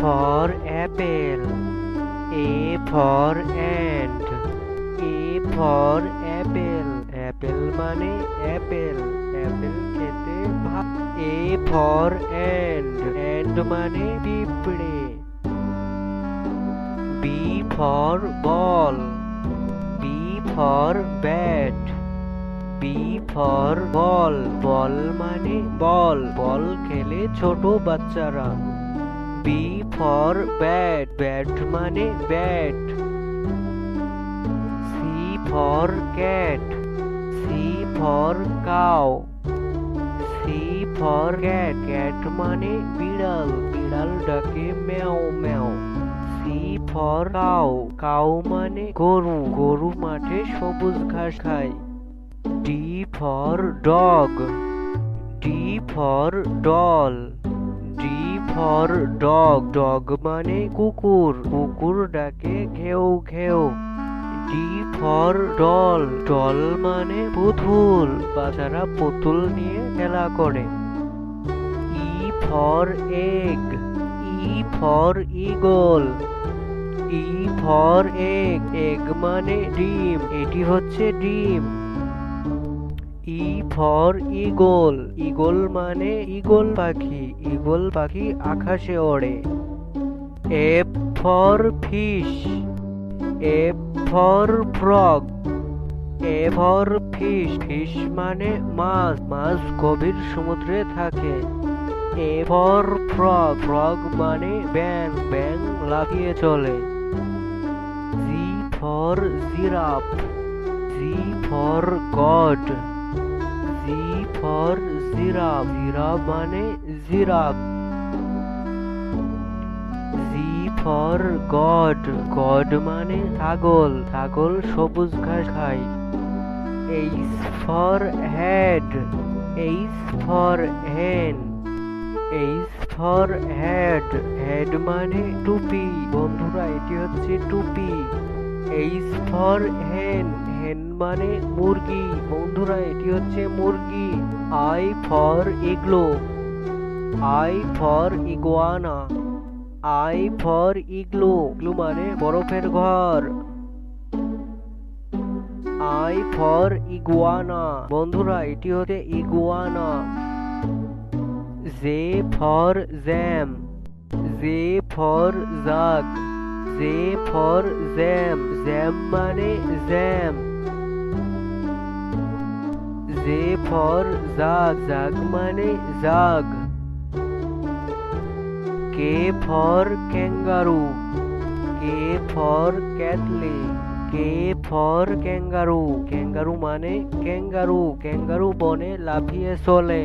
for apple. A for ant. A for apple. Apple মানে apple. Apple খেতে ভালো। A for ant. Ant মানে পিঁপড়ে। B for ball. B for bat. B for ball. Ball মানে বল। বল খেলে ছোট বাচ্চারা। B for bat. Bat মানে bat. C for cat. C for cow. C for cat. Cat মানে বিড়াল। বিড়াল ডাকে ম্যাও ম্যাও। C for cow. Cow মানে গরু। গরু মাঠে সবুজ ঘাস খায়। D for dog. D for doll. D for dog. Dog মানে কুকুর। কুকুর ডাকে ঘেউ ঘেউ। D for doll. Doll মানে পুতুল। বাচ্চারা পুতুল নিয়ে খেলা করে। E for egg. E for eagle. E for egg. Egg মানে ডিম। এটি হচ্ছে ডিম। E for eagle. Eagle মানে ঈগল পাখি। ঈগল পাখি আকাশে ওড়ে। F for fish. F for frog. F for fish. Fish মানে মাছ। মাছ গভীর সমুদ্রে থাকে। A for frog. Frog মানে ব্যাঙ। ব্যাঙ লাফিয়ে চলে। G for giraffe. G for god. G for giraffe. Giraffe মানে giraffe. G for god. God মানে ছাগল। ছাগল সবুজ ঘাস খায়। H for head. H for hen. H for head. Head মানে টুপি। বন্ধুরা এটি হচ্ছে টুপি। H for hen. hen মানে মুরগি। বন্ধুরা এটি হচ্ছে মুরগি। I for igloo. I for iguana. I for igloo. igloo মানে বরফের ঘর। I for iguana. বন্ধুরা এটি হচ্ছে iguana। J for jam. J for jug. J for jam. Jam মানে jam. J for jug. Jug মানে জাগ। K for kangaroo. K for cattle. K for kangaroo. Kangaroo মানে kangaroo. Kangaroo বনে লাফিয়ে চলে।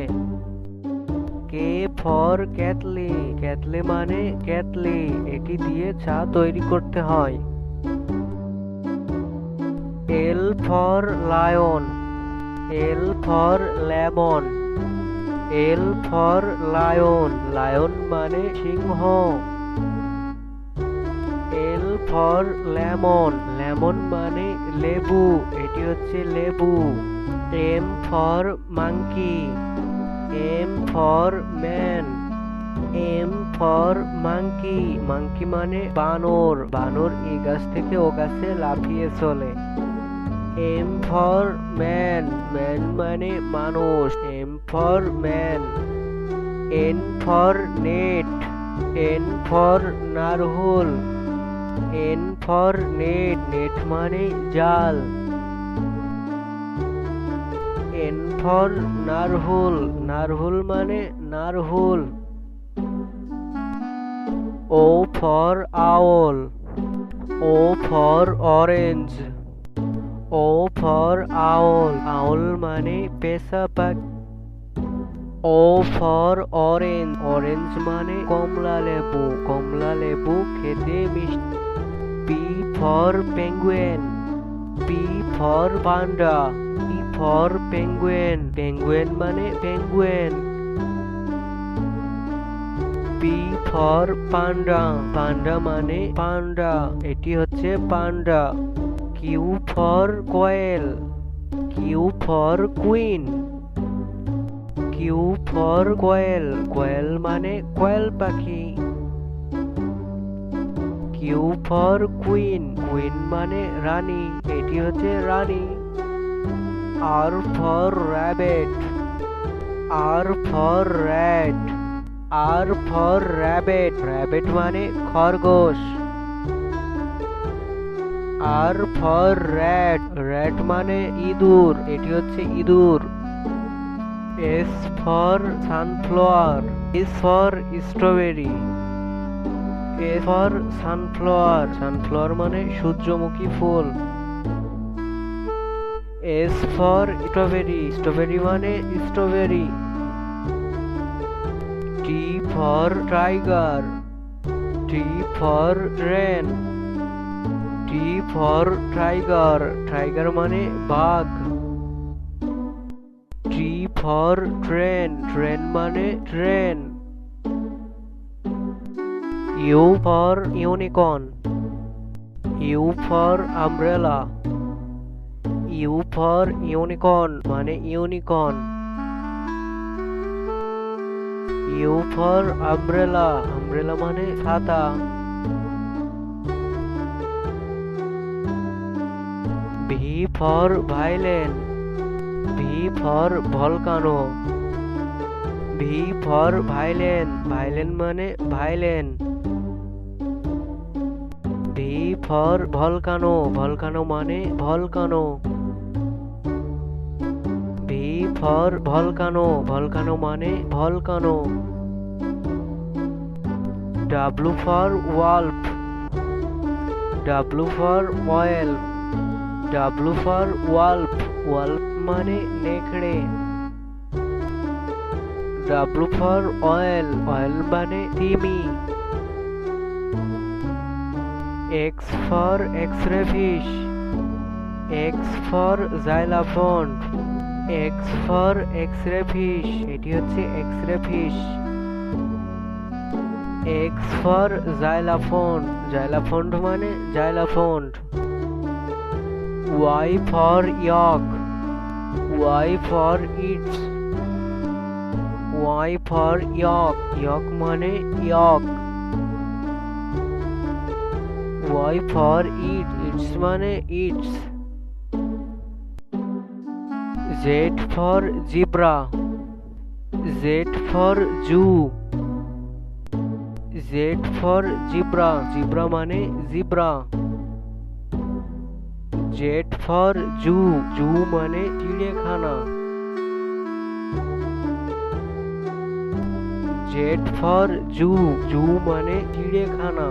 K for kettle. Kettle মানে kettle. এটি দিয়ে চা তৈরি করতে হয়। L for lion. L for lemon. L for lion. Lion মানে সিংহ। L for lemon. Lemon মানে লেবু। এটি হচ্ছে লেবু। M for monkey. M for man. M for monkey. Monkey মানে বানর। বানর এই গাছ থেকে ও গাছে লাফিয়ে চলে। M for man. Man মানে মানুষ। M for man. N for net. N for নারহোল। N for net. Net মানে জাল। N for নারহোল। নারহোল মানে নারহোল। O for owl. O for orange. O for owl. Owl মানে পেঁচা পাখি। O for orange. Orange মানে কমলা লেবু। কমলা লেবু খেতে মিষ্টি। P for penguin. P for panda. P for penguin. Penguin মানে penguin. P for panda. Panda মানে পান্ডা। এটি হচ্ছে পান্ডা। Q for quail. Q for queen. Q for quail. Quail মানে কোয়েল পাখি। কিউ ফর কুইন, কুইন মানে রানী, এটি হচ্ছে রানী। R for rabbit, R for rat, R for rabbit, rabbit মানে খরগোশ। আর ফর র্যাট, র্যাট মানে ইঁদুর, এটি হচ্ছে ইঁদুর। S for sunflower, S for strawberry, A for sunflower, sunflower মানে সূর্যমুখী ফুল। এস ফর স্ট্রবেরি, স্ট্রবেরি মানে strawberry. T for tiger, T for train, T for tiger, tiger মানে বাঘ। টি ফর ট্রেন, ট্রেন মানে train. U for unicorn, U for umbrella, U for unicorn মানে unicorn. U for umbrella, umbrella মানে ছাতা। V for violin, V for volcano, V for violin, violin মানে ভাইলেন। V for volcano, volcano মানে volcano. V for volcano, volcano মানে volcano. W for wolf, W for whale, W for wolf, wolf মানে নেকড়ে। W for whale, whale মানে তিমি। X for x-ray fish, X for xylophone, X for x-ray fish, এটি হচ্ছে x-ray fish. X for xylophone, xylophone মানে xylophone. Y for yak, Y for its, Y for yak, yak মানে yak. Y for it, its মানে its. Z for zebra, Z for zoo, Z for zebra, zebra মানে zebra. Z for zoo, zoo মানে চিড়িয়াখানা। Z for zoo, zoo মানে চিড়িয়াখানা।